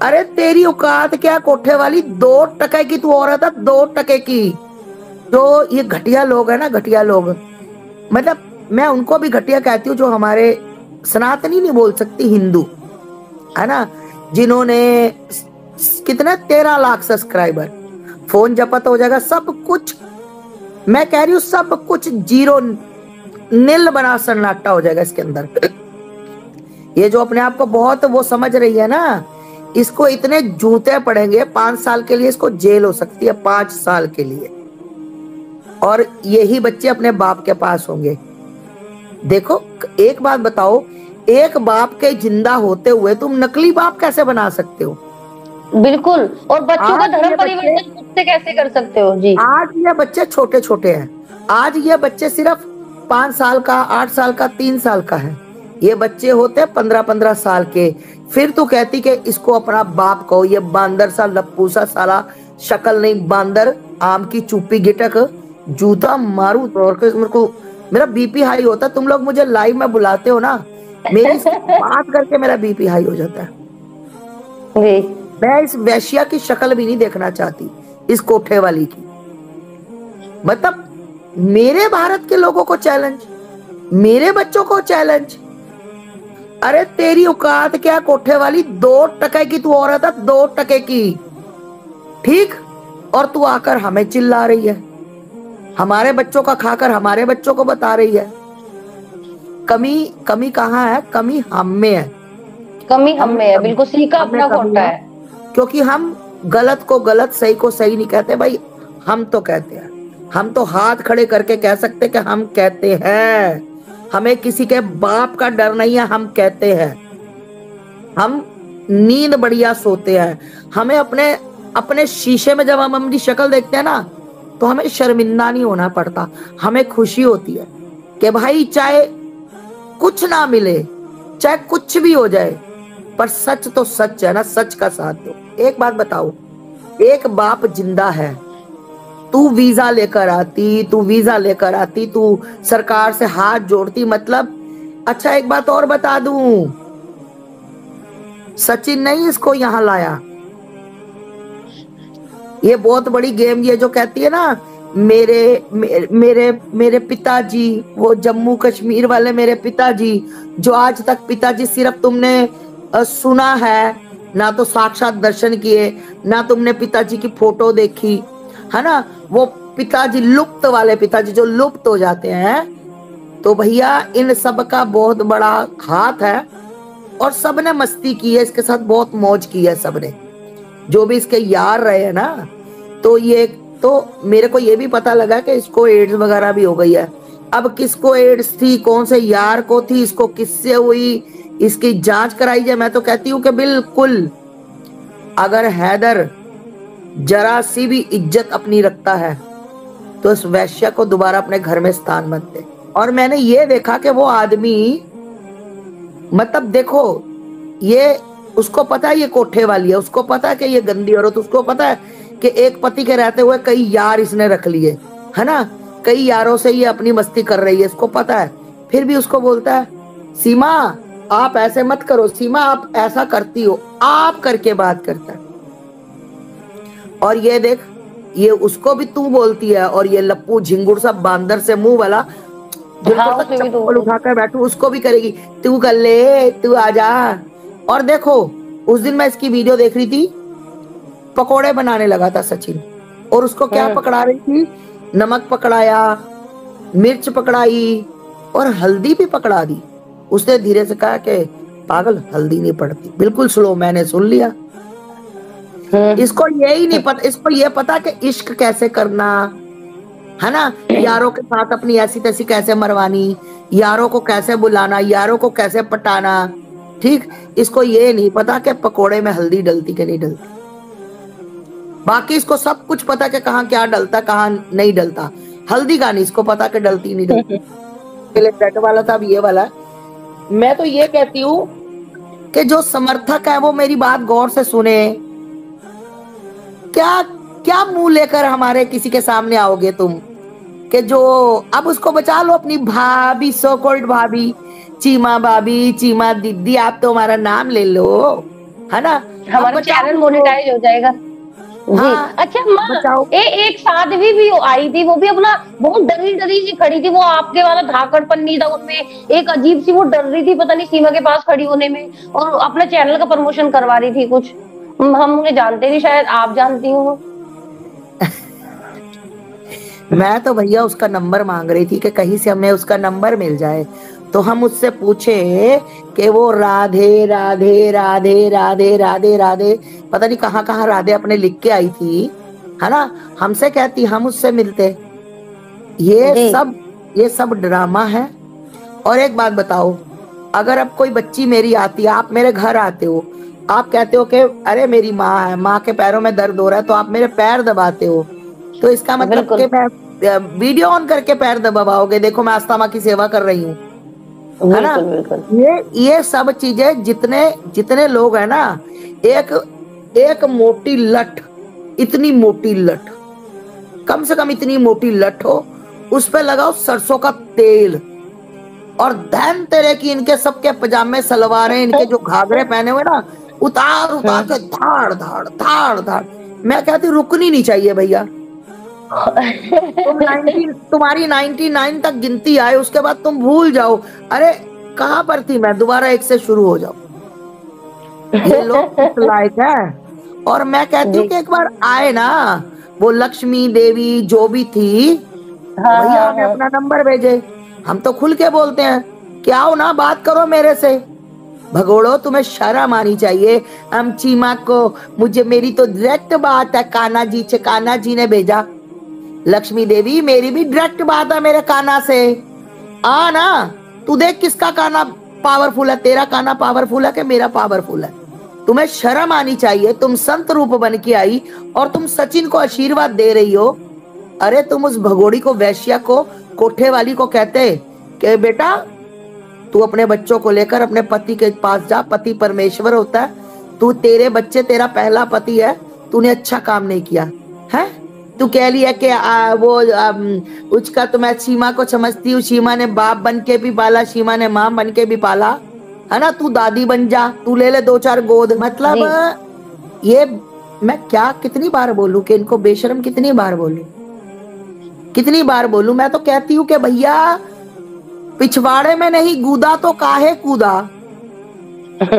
अरे तेरी औकात क्या कोठे वाली, 2 टके की तू औरत है, 2 टके की। जो ये घटिया लोग है ना, घटिया लोग, मतलब मैं उनको भी घटिया कहती हूँ जो हमारे सनातनी नहीं बोल सकती, हिंदू है ना, जिन्होंने कितना 13 लाख सब्सक्राइबर, फोन जपत हो जाएगा सब कुछ, मैं कह रही हूँ सब कुछ जीरो नील बना सन्नाटा हो जाएगा इसके अंदर। ये जो अपने आप को बहुत वो समझ रही है ना, इसको इतने जूते पड़ेंगे, 5 साल के लिए इसको जेल हो सकती है, 5 साल के लिए। और यही बच्चे अपने बाप के पास होंगे। देखो एक बात बताओ, एक बाप के जिंदा होते हुए तुम नकली बाप कैसे बना सकते हो? बिल्कुल। और बच्चों का आज धर्म ये बच्चे परिवर्तन खुद से कैसे कर सकते हो जी? आज ये बच्चे छोटे छोटे हैं। आज ये बच्चे सिर्फ 5 साल का, 8 साल का, 3 साल का है। ये बच्चे होते 15-15 साल के। फिर तू कहती कि इसको अपना बाप कहो, ये बांदर सा लप्पू सा साला, शक्ल नहीं बांदर, आम की चुप्पी गिटक, जूता मारू तोड़ के मेरे को। मेरा बीपी हाई होता है, तुम लोग मुझे लाइव में बुलाते हो ना, मेरी इसकी बात करके मेरा बीपी हाई हो जाता है। जी। मैं इस वैश्या की शक्ल भी नहीं देखना चाहती, इस कोठे वाली की। मतलब मेरे भारत के लोगों को चैलेंज, मेरे बच्चों को चैलेंज। अरे तेरी औकात क्या कोठे वाली, 2 टके की तू औरत है, 2 टके की, ठीक। और तू आकर हमें चिल्ला रही है, हमारे बच्चों का खाकर हमारे बच्चों को बता रही है। कमी कमी कहाँ है? कमी हम में है। कमी हम में है, कमी, बिल्कुल, सीखा हमें अपना कमी खोटा है, है। क्योंकि हम गलत को गलत, सही को सही नहीं कहते भाई। हम तो कहते हैं, हम तो हाथ खड़े करके कह सकते कि हम कहते हैं। हमें किसी के बाप का डर नहीं है, हम कहते हैं। हम नींद बढ़िया सोते हैं। हमें अपने अपने शीशे में जब हम अपनी शक्ल देखते हैं ना, तो हमें शर्मिंदा नहीं होना पड़ता, हमें खुशी होती है कि भाई चाहे कुछ ना मिले, चाहे कुछ भी हो जाए, पर सच तो सच है ना, सच का साथ दो। एक बात बताओ, एक बाप जिंदा है, तू वीजा लेकर आती, तू वीजा लेकर आती, तू सरकार से हाथ जोड़ती, मतलब। अच्छा एक बात और बता दूं, सचिन नहीं इसको यहां लाया। ये बहुत बड़ी गेम, ये जो कहती है ना, मेरे पिताजी, वो जम्मू कश्मीर वाले मेरे पिताजी, जो आज तक पिताजी सिर्फ तुमने सुना है, ना तो साक्षात दर्शन किए, ना तुमने पिताजी की फोटो देखी, है ना। वो पिताजी लुप्त वाले पिताजी जो लुप्त हो जाते हैं, तो भैया इन सब का बहुत बड़ा हाथ है। और सबने मस्ती की है इसके साथ, बहुत मौज की है सबने, जो भी इसके यार रहे हैं ना। तो ये तो मेरे को ये भी पता लगा कि इसको एड्स वगैरह भी हो गई है। अब किसको एड्स थी, कौन से यार को थी, इसको किससे हुई, इसकी जांच कराई जाए। मैं तो कहती हूँ कि बिल्कुल, अगर हैदर जरा सी भी इज्जत अपनी रखता है, तो इस वैश्य को दोबारा अपने घर में स्थान मत दे। और मैंने ये देखा कि वो आदमी, मतलब देखो, ये उसको पता है ये कोठे वाली है, उसको पता है कि ये गंदी औरत, उसको पता है कि एक पति के रहते हुए कई यार इसने रख लिए, है ना, कई यारों से ये अपनी मस्ती कर रही है, इसको पता है। फिर भी उसको बोलता है, सीमा आप ऐसे मत करो, सीमा आप ऐसा करती हो, आप करके बात करता है। और ये देख, ये उसको भी तू बोलती है, और ये लप्पू झिंगुर सा बांदर से मुंह वाला, हाँ, बिल्कुल उसे भी तो चप्पल उठाकर बैठू, उसको भी करेगी, तू कर ले, तू आजा। और देखो, उस दिन मैं इसकी वीडियो देख रही थी, पकोड़े बनाने लगा था सचिन, और उसको क्या पकड़ा रही थी, नमक पकड़ाया, मिर्च पकड़ाई, और हल्दी भी पकड़ा दी। उसने धीरे से कहा कि पागल, हल्दी नहीं पड़ती, बिल्कुल स्लो, मैंने सुन लिया। इसको यही नहीं पता, इसको ये पता कि इश्क कैसे करना, है ना, यारों के साथ अपनी ऐसी तैसी कैसे मरवानी, यारों को कैसे बुलाना, यारों को कैसे पटाना, ठीक। इसको ये नहीं पता कि पकोड़े में हल्दी डलती कि नहीं डलती। बाकी इसको सब कुछ पता कि कहाँ क्या डलता, कहाँ नहीं डलता। हल्दी का नहीं इसको पता कि डलती नहीं डलती। पहले ब्रेड वाला था, अब ये वाला है। मैं तो ये कहती हूँ कि जो समर्थक है वो मेरी बात गौर से सुने। क्या क्या मुंह लेकर हमारे किसी के सामने आओगे तुम, कि जो अब उसको बचा लो, अपनी भाभी, सो कॉल्ड भाभी, चीमा भाभी, चीमा दीदी, आप तो हमारा नाम ले लो। है ना। अब हमारा बचाओ चैनल उसको। मोनेटाइज हो जाएगा। जी। हाँ अच्छा माँ, बचाओ। एक साध्वी भी आई थी, वो भी अपना बहुत डरी डरी सी खड़ी थी, वो आपके वाला धाकड़ पन्नी था उनमें, एक अजीब सी वो डर रही थी पता नहीं सीमा के पास खड़ी होने में, और अपने चैनल का प्रमोशन करवा रही थी कुछ। हम उन्हें जानते नहीं, शायद आप जानती हो। मैं तो भैया उसका नंबर मांग रही थी कि कहीं से हमें उसका नंबर मिल जाए, तो हम उससे पूछे कि वो राधे राधे राधे राधे राधे राधे पता नहीं कहाँ कहाँ राधे अपने लिख के आई थी, है ना। हमसे कहती हम उससे मिलते। ये जी। सब ये सब ड्रामा है। और एक बात बताओ, अगर अब कोई बच्ची मेरी आती है, आप मेरे घर आते हो, आप कहते हो कि अरे मेरी माँ है, माँ के पैरों में दर्द हो रहा है, तो आप मेरे पैर दबाते हो, तो इसका मतलब कि बिल्कुल मैं वीडियो ऑन करके पैर दबाओगे, देखो मैं आस्था माँ की सेवा कर रही हूँ, है ना। बिल्कुल बिल्कुल। ये सब चीजें जितने जितने लोग हैं ना, एक एक मोटी लठ, इतनी मोटी लठ, कम से कम इतनी मोटी लठ हो, उस पे लगाओ सरसों का तेल, और धन तेरे की इनके सबके पजामे सलवारें, इनके जो घाघरे पहने हुए ना, उतार उतार के धाड़ धाड़ धाड़ धाड़। मैं कहती रुकनी नहीं चाहिए भैया। तुम्हारी 99 तक गिनती आए, उसके बाद तुम भूल जाओ, अरे कहाँ पर थी मैं, दोबारा एक से शुरू हो जाओ। ये लोग इस लायक है। और मैं कहती हूँ जी। कि एक बार आए ना, वो लक्ष्मी देवी जो भी थी, तो हाँ भैया हाँ हमें हाँ। अपना नंबर भेजे। हम तो खुल के बोलते हैं कि आओ ना बात करो मेरे से। भगोड़ो, तुम्हें शर्म आनी चाहिए। हम चीमा को, मुझे मेरी तो डायरेक्ट बात है कान्हा जी से, कान्हा जी ने भेजा। लक्ष्मी देवी मेरी भी डायरेक्ट बात है मेरे कान्हा से, आ ना। तू देख किसका कान्हा पावरफुल है, तेरा कान्हा पावरफुल है कि मेरा पावरफुल है। तुम्हें शर्म आनी चाहिए, तुम संत रूप बन के आई और तुम सचिन को आशीर्वाद दे रही हो। अरे तुम उस भगोड़ी को, वैश्या को, कोठे वाली को कहते कि बेटा तू अपने बच्चों को लेकर अपने पति के पास जा, पति परमेश्वर होता है, तू, तेरे बच्चे तेरा पहला पति है, तूने अच्छा काम नहीं किया है। तू कह रही है कि उसका तो मैं सीमा को समझती हूँ, सीमा ने बाप बन के भी पाला, सीमा ने माँ बन के भी पाला, है ना। तू दादी बन जा, तू ले ले 2-4 गोद। मतलब जी। ये मैं क्या कितनी बार बोलूं कि इनको बेशरम, कितनी बार बोलूं, कितनी बार बोलूं। मैं तो कहती हूँ कि भैया पिछवाड़े में नहीं कूदा तो काहे कूदा।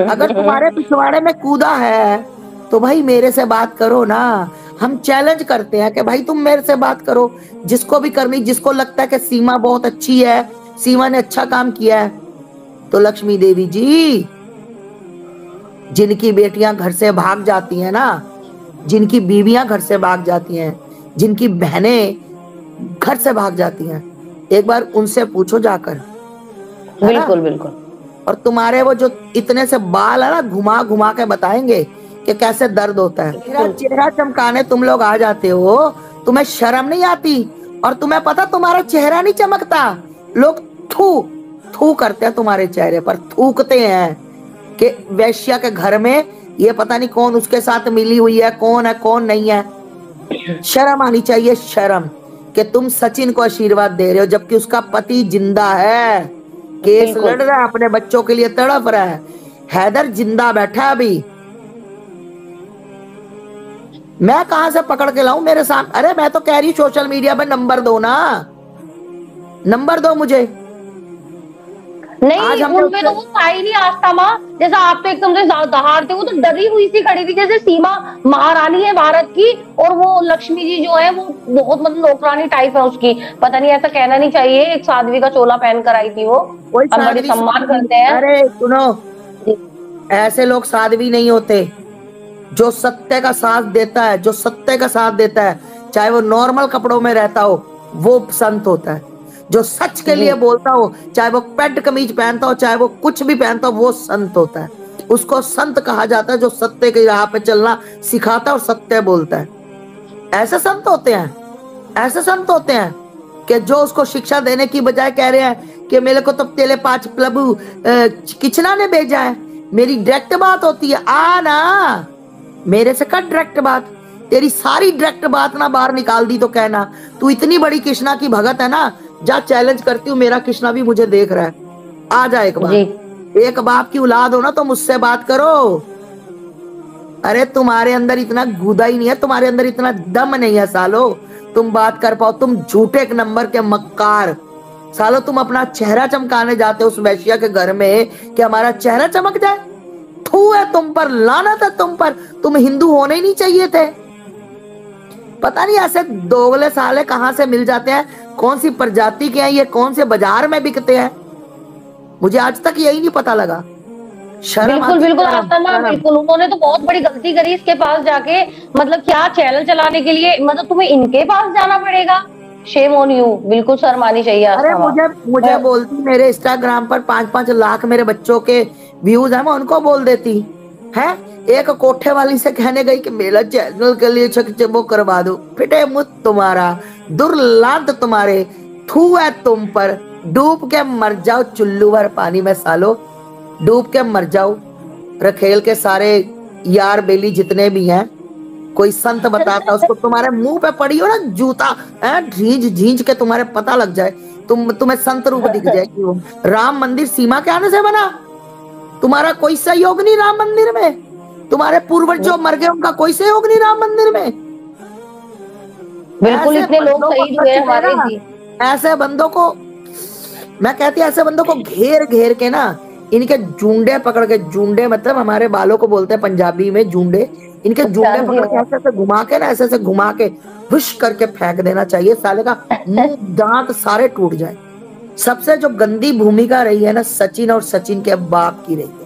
अगर तुम्हारे पिछवाड़े में कूदा है तो भाई मेरे से बात करो ना। हम चैलेंज करते हैं कि भाई तुम मेरे से बात करो, जिसको भी करनी, जिसको लगता है कि सीमा बहुत अच्छी है, सीमा ने अच्छा काम किया है। तो लक्ष्मी देवी जी, जिनकी बेटियां घर से भाग जाती हैं ना, जिनकी बीवियां घर से भाग जाती हैं, जिनकी बहनें घर से भाग जाती हैं, एक बार उनसे पूछो जाकर, है ना। बिल्कुल बिल्कुल। और तुम्हारे वो जो इतने से बाल है ना, घुमा घुमा के बताएंगे कि कैसे दर्द होता है। मेरा चेहरा चमकाने तुम लोग आ जाते हो, तुम्हें शर्म नहीं आती। और तुम्हें पता तुम्हारा चेहरा नहीं चमकता, लोग थू थू करते हैं तुम्हारे चेहरे पर, थूकते हैं कि वैश्या के घर में ये पता नहीं कौन उसके साथ मिली हुई है, कौन नहीं है। शर्म आनी चाहिए, शर्म, कि तुम सचिन को आशीर्वाद दे रहे हो जबकि उसका पति जिंदा है, केस बिल्कुल। लड़ रहा है, अपने बच्चों के लिए तड़प रहा है। हैदर जिंदा बैठा है अभी, मैं कहां से पकड़ के लाऊं मेरे सामने। अरे मैं तो कह रही सोशल मीडिया पर नंबर दो ना, नंबर दो मुझे। नहीं, आज हमने उनमें तो वो था ही नहीं आस्था माँ, जैसा आप तो एकदम से दहाड़ते, वो तो डरी हुई सी खड़ी थी, जैसे सीमा महारानी है भारत की, और वो लक्ष्मी जी जो है वो बहुत मतलब नौकरानी टाइप है उसकी। पता नहीं, ऐसा कहना नहीं चाहिए, एक साध्वी का चोला पहन कर आई थी वो। कोई हम बड़ी साध्वी सम्मान साध्वी, करते हैं। अरे सुनो, ऐसे लोग साध्वी नहीं होते। जो सत्य का साथ देता है, जो सत्य का साथ देता है, चाहे वो नॉर्मल कपड़ों में रहता हो, वो संत होता है। जो सच के लिए बोलता हो, चाहे वो पैंट कमीज पहनता हो, चाहे वो कुछ भी पहनता हो, वो संत होता है। उसको संत कहा जाता है जो सत्य की राह पे चलना सिखाता है और सत्य बोलता है। ऐसे संत होते हैं, ऐसे संत होते हैं कि जो उसको शिक्षा देने की बजाय कह रहे हैं कि मेरे को तो तेरे पांच प्रभु किचना ने भेजा है। मेरी डायरेक्ट बात होती है, आ ना मेरे से कर डायरेक्ट बात। तेरी सारी डायरेक्ट बात ना बाहर निकाल दी तो कहना तू इतनी बड़ी कृष्णा की भगत है ना, जा चैलेंज करती हूँ, मेरा कृष्णा भी मुझे देख रहा है, आ जा एक बार। एक बाप की औलाद हो ना तो मुझसे बात करो, अरे तुम्हारे अंदर इतना गुदा ही नहीं है, तुम्हारे अंदर इतना दम नहीं है सालो, तुम बात कर पाओ। तुम झूठे एक नंबर के मक्कार सालो। तुम अपना चेहरा चमकाने जाते हो उस वैश्या के घर में कि हमारा चेहरा चमक जाए। थू है तुम पर, लानत है तुम पर। तुम हिंदू होने ही नहीं चाहिए थे। पता नहीं ऐसे दोगले साले कहां से मिल जाते हैं, कौन सी प्रजाति के हैं ये, कौन से बाजार में बिकते हैं, मुझे आज तक यही नहीं पता लगा। शर्म बिल्कुल आती है, बिल्कुल शर्म आस्था मैम, शर्म। बिल्कुल उन्होंने तो बहुत बड़ी गलती करी इसके पास जाके। मतलब क्या चैनल चलाने के लिए मतलब तुम्हें इनके पास जाना पड़ेगा? शेम ऑन यू, बिल्कुल शर्म आनी चाहिए अरे आस्था मुझे मुझे मैम। बोलती मेरे इंस्टाग्राम पर 5-5 लाख मेरे बच्चों के व्यूज हैं, मैं उनको बोल देती है। एक कोठे वाली से कहने गई कि मेरा चैनल के लिए वो करवा दो। फिटे मुंह तुम्हारा, दुर्लांत तुम्हारे, थू है तुम पर। डूब के मर जाओ चुल्लू भर पानी में सालो, डूब के मर जाओ। रखेल के सारे यार बेली जितने भी हैं, कोई संत बताता उसको, तुम्हारे मुंह पे पड़ी हो ना जूता है, झींझ झींझ के तुम्हारे पता लग जाए, तुम्हें संत रूप दिख जाएगी वो। राम मंदिर सीमा के आने से बना, तुम्हारा कोई सहयोग नहीं राम मंदिर में। तुम्हारे पूर्वज जो मर गए उनका कोई सहयोग नहीं राम मंदिर में। बिल्कुल ऐसे इतने लोग बंदों को शहीद हुए सच में हमारे ना, जी। ऐसे बंदों को मैं कहती हूँ, ऐसे बंदों को घेर घेर के ना, इनके जूंडे पकड़ के, जूंडे मतलब हमारे बालों को बोलते हैं पंजाबी में जूंडे, इनके जूंडे जानती पकड़ के हूँ। ऐसे ऐसे घुमा के ना, ऐसे ऐसे घुमा के हुश करके फेंक देना चाहिए। साले का मुंह दांत सारे टूट जाए। सबसे जो गंदी भूमिका रही है ना, सचिन और सचिन के बाप की रही।